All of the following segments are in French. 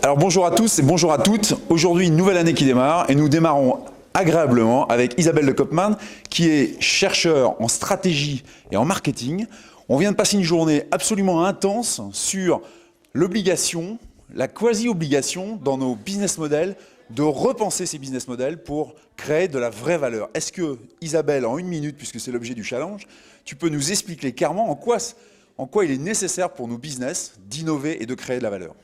Alors bonjour à tous et bonjour à toutes. Aujourd'hui, une nouvelle année qui démarre et nous démarrons agréablement avec Isabelle de Kopman qui est chercheur en stratégie et en marketing. On vient de passer une journée absolument intense sur l'obligation, la quasi-obligation dans nos business models de repenser ces business models pour créer de la vraie valeur. Est-ce que Isabelle, en une minute, puisque c'est l'objet du challenge, tu peux nous expliquer clairement en quoi il est nécessaire pour nos business d'innover et de créer de la valeur ?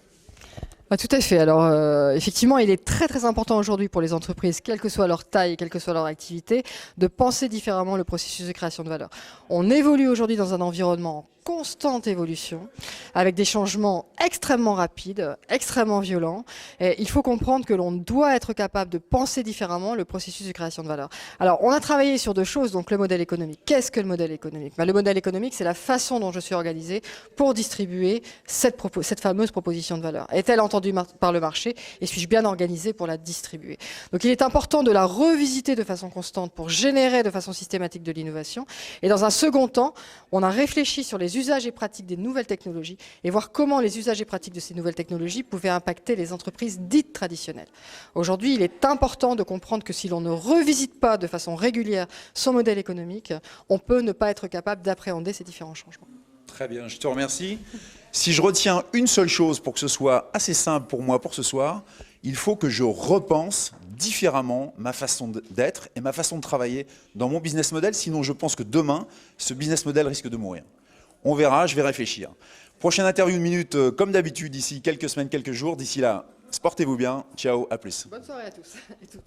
Tout à fait. Alors, effectivement, il est très important aujourd'hui pour les entreprises, quelle que soit leur taille, quelle que soit leur activité, de penser différemment le processus de création de valeur. On évolue aujourd'hui dans un environnement en constante évolution, avec des changements extrêmement rapides, extrêmement violents. Et il faut comprendre que l'on doit être capable de penser différemment le processus de création de valeur. Alors, on a travaillé sur deux choses, donc le modèle économique. Qu'est-ce que le modèle économique ? Le modèle économique, c'est la façon dont je suis organisé pour distribuer cette fameuse proposition de valeur. Est-elle entendue par le marché et suis-je bien organisé pour la distribuer? Donc, il est important de la revisiter de façon constante pour générer de façon systématique de l'innovation. Et dans un second temps, on a réfléchi sur les usages et pratiques des nouvelles technologies et voir comment les usages et pratiques de ces nouvelles technologies pouvaient impacter les entreprises dites traditionnelles. Aujourd'hui, il est important de comprendre que si l'on ne revisite pas de façon régulière son modèle économique, on peut ne pas être capable d'appréhender ces différents changements. Très bien, je te remercie. Si je retiens une seule chose pour que ce soit assez simple pour moi pour ce soir, il faut que je repense différemment ma façon d'être et ma façon de travailler dans mon business model. Sinon, je pense que demain, ce business model risque de mourir. On verra, je vais réfléchir. Prochaine interview, une minute, comme d'habitude, d'ici quelques semaines, quelques jours. D'ici là, portez-vous bien. Ciao, à plus. Bonne soirée à tous et toutes.